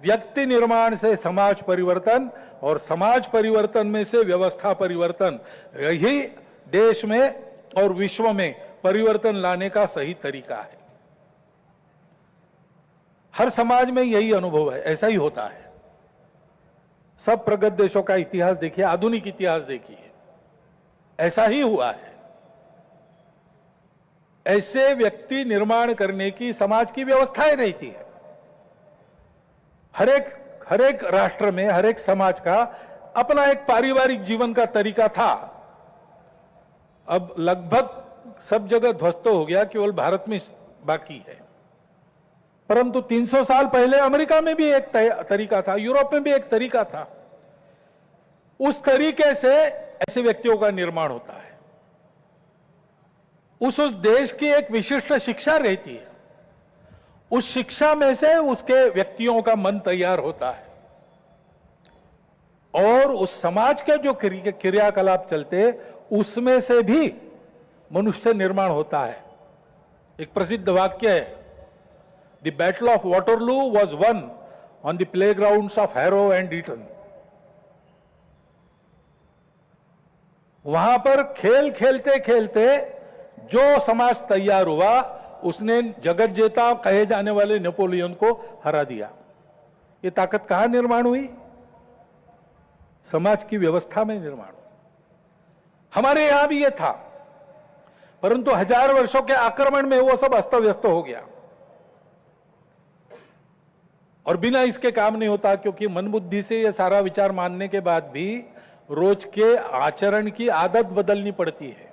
व्यक्ति निर्माण से समाज परिवर्तन और समाज परिवर्तन में से व्यवस्था परिवर्तन, यही देश में और विश्व में परिवर्तन लाने का सही तरीका है। हर समाज में यही अनुभव है, ऐसा ही होता है। सब प्रगत देशों का इतिहास देखिए, आधुनिक इतिहास देखिए, ऐसा ही हुआ है। ऐसे व्यक्ति निर्माण करने की समाज की व्यवस्थाएं रहती है। हर एक राष्ट्र में, हर एक समाज का अपना एक पारिवारिक जीवन का तरीका था। अब लगभग सब जगह ध्वस्त हो गया, केवल भारत में बाकी है। परंतु 300 साल पहले अमेरिका में भी एक तरीका था, यूरोप में भी एक तरीका था। उस तरीके से ऐसे व्यक्तियों का निर्माण होता है। उस देश की एक विशिष्ट शिक्षा रहती है। उस शिक्षा में से उसके व्यक्तियों का मन तैयार होता है और उस समाज के जो क्रियाकलाप चलते, उसमें से भी मनुष्य निर्माण होता है। एक प्रसिद्ध वाक्य है, the battle of Waterloo was won on the playgrounds of Harrow and Eton. वहां पर खेल खेलते खेलते जो समाज तैयार हुआ, उसने जगत जेता कहे जाने वाले नेपोलियन को हरा दिया। ये ताकत कहां निर्माण हुई? समाज की व्यवस्था में निर्माण हुई। हमारे यहां भी ये था, परंतु 1000 वर्षों के आक्रमण में वो सब अस्त व्यस्त हो गया और बिना इसके काम नहीं होता, क्योंकि मन बुद्धि से ये सारा विचार मानने के बाद भी रोज के आचरण की आदत बदलनी पड़ती है।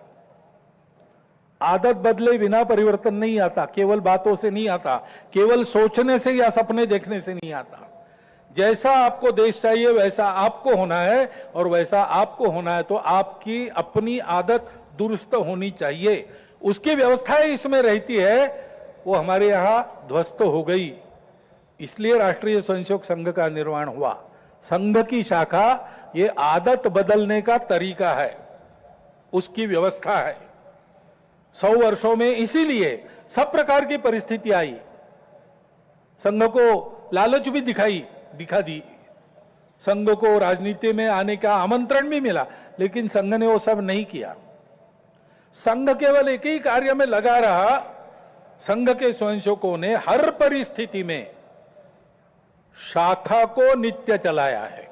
आदत बदले बिना परिवर्तन नहीं आता, केवल बातों से नहीं आता, केवल सोचने से या सपने देखने से नहीं आता। जैसा आपको देश चाहिए वैसा आपको होना है, और वैसा आपको होना है तो आपकी अपनी आदत दुरुस्त होनी चाहिए। उसकी व्यवस्थाएं इसमें रहती है, वो हमारे यहां ध्वस्त हो गई। इसलिए राष्ट्रीय स्वयंसेवक संघ का निर्माण हुआ। संघ की शाखा ये आदत बदलने का तरीका है, उसकी व्यवस्था है। 100 वर्षों में इसीलिए सब प्रकार की परिस्थिति आई। संघ को लालच भी दिखा दी, संघ को राजनीति में आने का आमंत्रण भी मिला, लेकिन संघ ने वो सब नहीं किया। संघ केवल एक ही कार्य में लगा रहा। संघ के स्वयंसेवकों ने हर परिस्थिति में शाखा को नित्य चलाया है।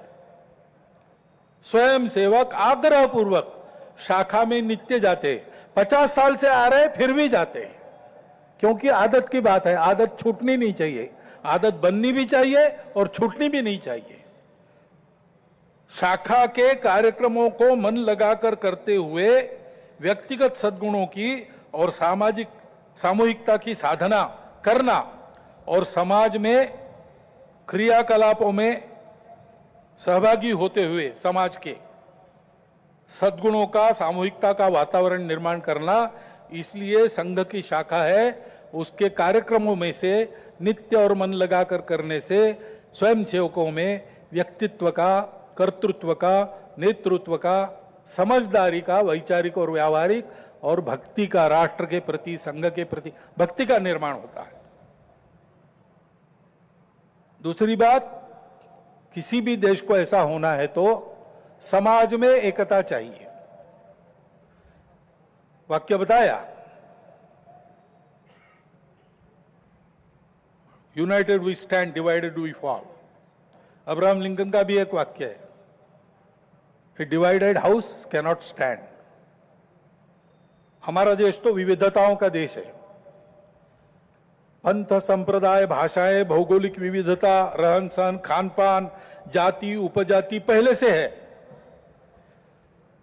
स्वयं सेवक आग्रह पूर्वक शाखा में नित्य जाते, 50 साल से आ रहे फिर भी जाते, क्योंकि आदत की बात है। आदत छूटनी नहीं चाहिए, आदत बननी भी चाहिए और छूटनी भी नहीं चाहिए। शाखा के कार्यक्रमों को मन लगाकर करते हुए व्यक्तिगत सद्गुणों की और सामूहिकता की साधना करना और समाज में क्रियाकलापों में सहभागी होते हुए समाज के सद्गुणों का, सामूहिकता का वातावरण निर्माण करना, इसलिए संघ की शाखा है। उसके कार्यक्रमों में से नित्य और मन लगाकर करने से स्वयं सेवकों में व्यक्तित्व का, कर्तृत्व का, नेतृत्व का, समझदारी का, वैचारिक और व्यावहारिक और भक्ति का, राष्ट्र के प्रति, संघ के प्रति भक्ति का निर्माण होता है। दूसरी बात, किसी भी देश को ऐसा होना है तो समाज में एकता चाहिए। वाक्य बताया, united we stand, divided we fall. Abraham Lincoln का भी एक वाक्य है, a divided house can not stand. हमारा देश तो विविधताओं का देश है। पंथ, संप्रदाय, भाषाएं, भौगोलिक विविधता, रहन सहन, खान पान, जाति, उपजाति पहले से है,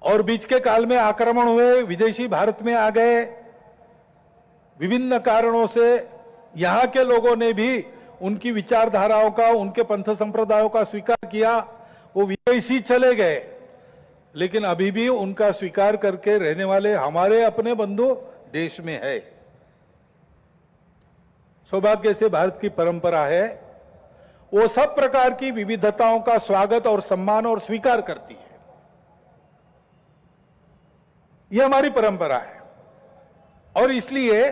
और बीच के काल में आक्रमण हुए, विदेशी भारत में आ गए। विभिन्न कारणों से यहां के लोगों ने भी उनकी विचारधाराओं का, उनके पंथ संप्रदायों का स्वीकार किया। वो विदेशी चले गए, लेकिन अभी भी उनका स्वीकार करके रहने वाले हमारे अपने बंधु देश में है। सौभाग्य से भारत की परंपरा है, वो सब प्रकार की विविधताओं का स्वागत और सम्मान और स्वीकार करती है। ये हमारी परंपरा है। और इसलिए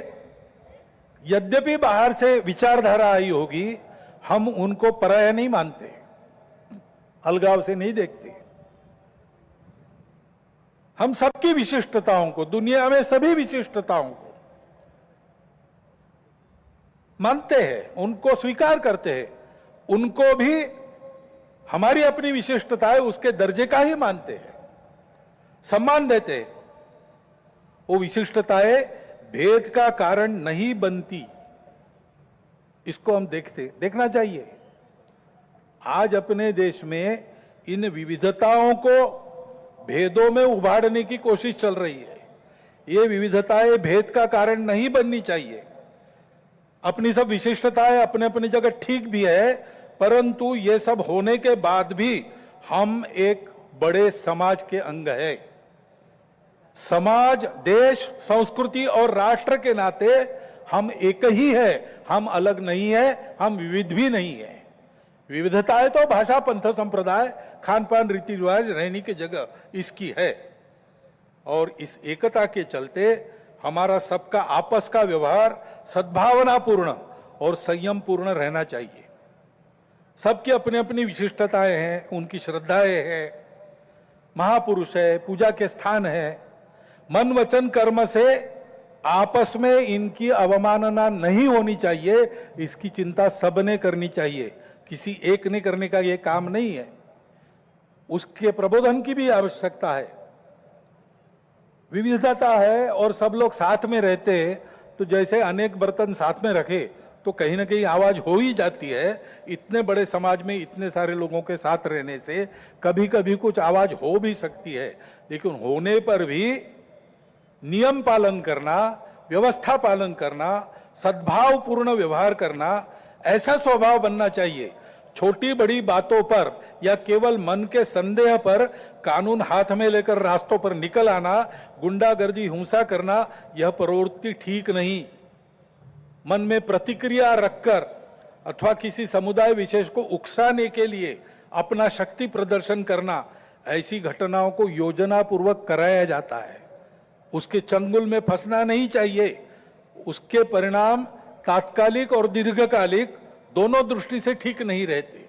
यद्यपि बाहर से विचारधारा आई होगी, हम उनको पराया नहीं मानते, अलगाव से नहीं देखते। हम सबकी विशिष्टताओं को, दुनिया में सभी विशिष्टताओं को मानते हैं, उनको स्वीकार करते हैं, उनको भी हमारी अपनी विशिष्टता है उसके दर्जे का ही मानते हैं, सम्मान देते हैं। वो विशिष्टताएं भेद का कारण नहीं बनती, इसको हम देखना चाहिए। आज अपने देश में इन विविधताओं को भेदों में उभारने की कोशिश चल रही है। ये विविधताएं भेद का कारण नहीं बननी चाहिए। अपनी सब विशिष्टताएं अपने अपनी जगह ठीक भी है, परंतु ये सब होने के बाद भी हम एक बड़े समाज के अंग है। समाज, देश, संस्कृति और राष्ट्र के नाते हम एक ही है, हम अलग नहीं है, हम विविध भी नहीं है। विविधताएं तो भाषा, पंथ, संप्रदाय, खान पान, रीति रिवाज, रहने की जगह इसकी है। और इस एकता के चलते हमारा सबका आपस का व्यवहार सद्भावनापूर्ण और संयम पूर्ण रहना चाहिए। सबकी अपनी अपनी विशिष्टताएं हैं, उनकी श्रद्धाएं हैं, महापुरुष है, पूजा के स्थान है। मन वचन कर्म से आपस में इनकी अवमानना नहीं होनी चाहिए, इसकी चिंता सबने करनी चाहिए। किसी एक ने करने का यह काम नहीं है, उसके प्रबोधन की भी आवश्यकता है। विविधता है और सब लोग साथ में रहते हैं, तो जैसे अनेक बर्तन साथ में रखे तो कहीं ना कहीं आवाज हो ही जाती है। इतने बड़े समाज में इतने सारे लोगों के साथ रहने से कभी कभी कुछ आवाज हो भी सकती है, लेकिन होने पर भी नियम पालन करना, व्यवस्था पालन करना, सद्भावपूर्ण व्यवहार करना, ऐसा स्वभाव बनना चाहिए। छोटी बड़ी बातों पर या केवल मन के संदेह पर कानून हाथ में लेकर रास्तों पर निकल आना, गुंडागर्दी, हिंसा करना, यह प्रवृत्ति ठीक नहीं। मन में प्रतिक्रिया रखकर अथवा किसी समुदाय विशेष को उकसाने के लिए अपना शक्ति प्रदर्शन करना, ऐसी घटनाओं को योजनापूर्वक कराया जाता है। उसके चंगुल में फंसना नहीं चाहिए। उसके परिणाम तात्कालिक और दीर्घकालिक दोनों दृष्टि से ठीक नहीं रहते।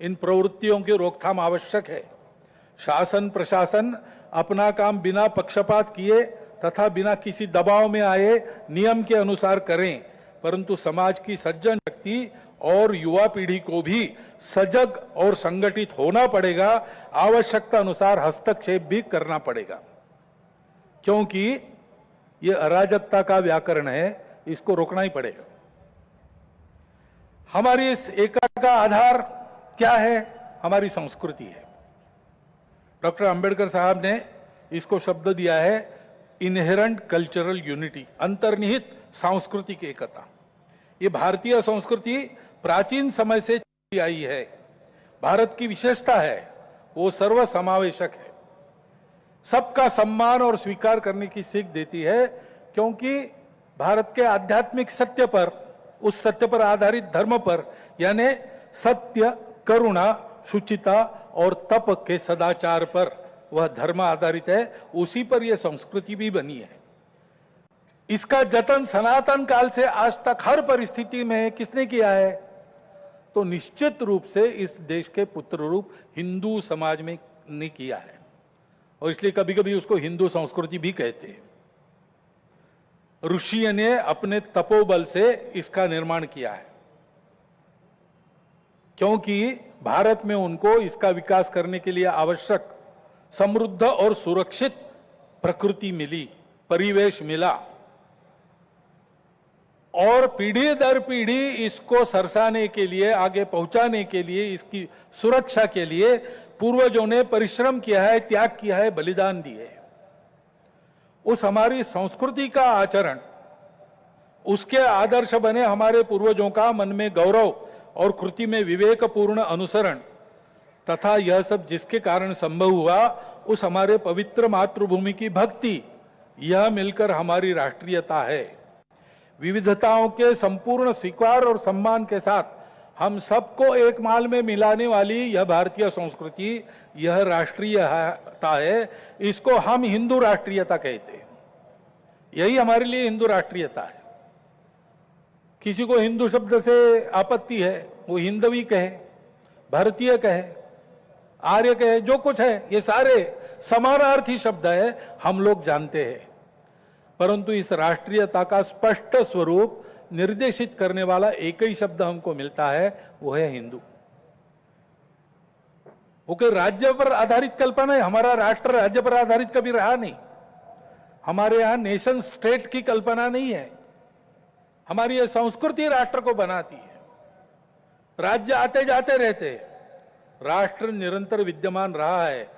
इन प्रवृत्तियों की रोकथाम आवश्यक है। शासन प्रशासन अपना काम बिना पक्षपात किए तथा बिना किसी दबाव में आए नियम के अनुसार करें, परंतु समाज की सज्जन शक्ति और युवा पीढ़ी को भी सजग और संगठित होना पड़ेगा। आवश्यकता अनुसार हस्तक्षेप भी करना पड़ेगा, क्योंकि ये अराजकता का व्याकरण है, इसको रोकना ही पड़ेगा। हमारी इस एकता का आधार क्या है? हमारी संस्कृति है। डॉक्टर अंबेडकर साहब ने इसको शब्द दिया है इनहेरेंट कल्चरल यूनिटी, अंतर्निहित सांस्कृतिक एकता। ये भारतीय संस्कृति प्राचीन समय से चली आई है। भारत की विशेषता है, वो सर्वसमावेशक है, सबका सम्मान और स्वीकार करने की सीख देती है, क्योंकि भारत के आध्यात्मिक सत्य पर, उस सत्य पर आधारित धर्म पर, यानी सत्य, करुणा, शुचिता और तप के सदाचार पर वह धर्म आधारित है। उसी पर यह संस्कृति भी बनी है। इसका जतन सनातन काल से आज तक हर परिस्थिति में किसने किया है? तो निश्चित रूप से इस देश के पुत्र रूप हिंदू समाज में ने किया है, और इसलिए कभी कभी उसको हिंदू संस्कृति भी कहते हैं। ऋषि ने अपने तपोबल से इसका निर्माण किया है, क्योंकि भारत में उनको इसका विकास करने के लिए आवश्यक समृद्ध और सुरक्षित प्रकृति मिली, परिवेश मिला, और पीढ़ी दर पीढ़ी इसको सरसाने के लिए, आगे पहुंचाने के लिए, इसकी सुरक्षा के लिए पूर्वजों ने परिश्रम किया है, त्याग किया है, बलिदान दिए। उस हमारी संस्कृति का आचरण, उसके आदर्श बने हमारे पूर्वजों का मन में गौरव और कृति में विवेकपूर्ण अनुसरण तथा यह सब जिसके कारण संभव हुआ, उस हमारे पवित्र मातृभूमि की भक्ति, यह मिलकर हमारी राष्ट्रीयता है। विविधताओं के संपूर्ण स्वीकार और सम्मान के साथ हम सबको एक माल में मिलाने वाली यह भारतीय संस्कृति, यह राष्ट्रीयता है। इसको हम हिंदू राष्ट्रीयता कहते हैं। यही हमारे लिए हिंदू राष्ट्रीयता है। किसी को हिंदू शब्द से आपत्ति है, वो हिंदवी कहे, भारतीय कहे, आर्य कहे, जो कुछ है, ये सारे समानार्थी शब्द है, हम लोग जानते हैं। परंतु इस राष्ट्रीयता का स्पष्ट स्वरूप निर्देशित करने वाला एक ही शब्द हमको मिलता है, वो है हिंदू। वो कोई राज्य पर आधारित कल्पना है। हमारा राष्ट्र राज्य पर आधारित कभी रहा नहीं। हमारे यहां नेशन स्टेट की कल्पना नहीं है। हमारी ये संस्कृति राष्ट्र को बनाती है। राज्य आते जाते रहते हैं, राष्ट्र निरंतर विद्यमान रहा है।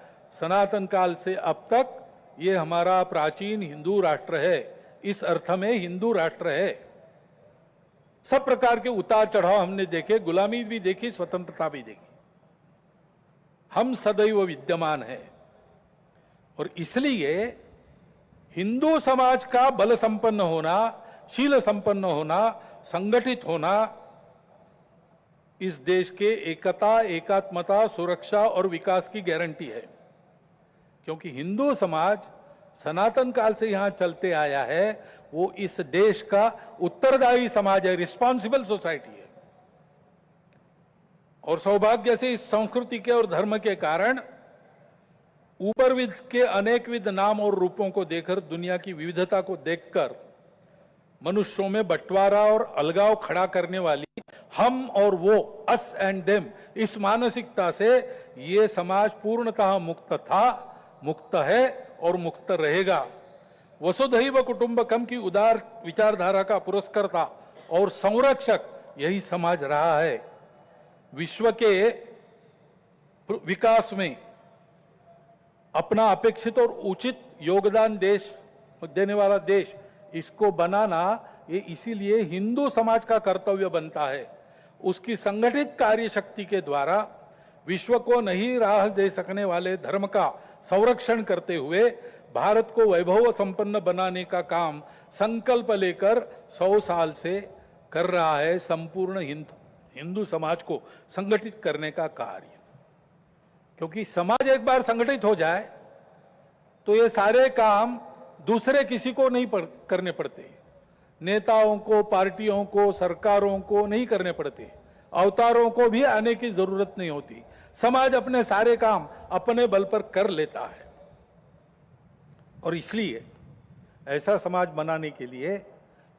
सनातन काल से अब तक ये हमारा प्राचीन हिंदू राष्ट्र है। इस अर्थ में हिंदू राष्ट्र है। सब प्रकार के उतार चढ़ाव हमने देखे, गुलामी भी देखी, स्वतंत्रता भी देखी। हम सदैव विद्यमान है और इसलिए हिंदू समाज का बल संपन्न होना, शील संपन्न होना, संगठित होना इस देश के एकता, एकात्मता, सुरक्षा और विकास की गारंटी है। क्योंकि हिंदू समाज सनातन काल से यहां चलते आया है, वो इस देश का उत्तरदायी समाज है, रिस्पॉन्सिबल सोसाइटी है। और सौभाग्य से इस संस्कृति के और धर्म के कारण ऊपरविद के अनेकविध नाम और रूपों को देखकर, दुनिया की विविधता को देखकर मनुष्यों में बंटवारा और अलगाव खड़ा करने वाली हम और वो, अस एंड देम, इस मानसिकता से ये समाज पूर्णतः मुक्त था, मुक्त है और मुक्त रहेगा। वसुधैव कुटुंबकम की उदार विचारधारा का पुरस्कर्ता और संरक्षक यही समाज रहा है। विश्व के विकास में अपना अपेक्षित और उचित योगदान देने वाला देश इसको बनाना, ये इसीलिए हिंदू समाज का कर्तव्य बनता है। उसकी संगठित कार्य शक्ति के द्वारा विश्व को नई राह दे सकने वाले धर्म का संरक्षण करते हुए भारत को वैभव संपन्न बनाने का काम संकल्प लेकर 100 साल से कर रहा है संपूर्ण हिंदू समाज को संगठित करने का कार्य। क्योंकि समाज एक बार संगठित हो जाए तो ये सारे काम दूसरे किसी को नहीं करने पड़ते। नेताओं को, पार्टियों को, सरकारों को नहीं करने पड़ते। अवतारों को भी आने की जरूरत नहीं होती। समाज अपने सारे काम अपने बल पर कर लेता है। और इसलिए ऐसा समाज बनाने के लिए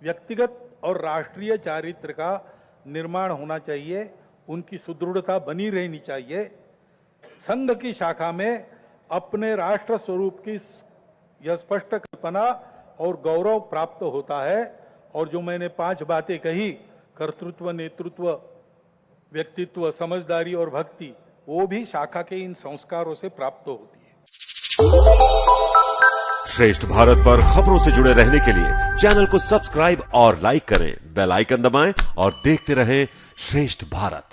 व्यक्तिगत और राष्ट्रीय चारित्र का निर्माण होना चाहिए, उनकी सुदृढ़ता बनी रहनी चाहिए। संघ की शाखा में अपने राष्ट्र स्वरूप की यह स्पष्ट कल्पना और गौरव प्राप्त होता है। और जो मैंने 5 बातें कही, कर्तृत्व, नेतृत्व, व्यक्तित्व, समझदारी और भक्ति, वो भी शाखा के इन संस्कारों से प्राप्त होती है। श्रेष्ठ भारत पर खबरों से जुड़े रहने के लिए चैनल को सब्सक्राइब और लाइक करें, बेल आइकन दबाएं और देखते रहें श्रेष्ठ भारत।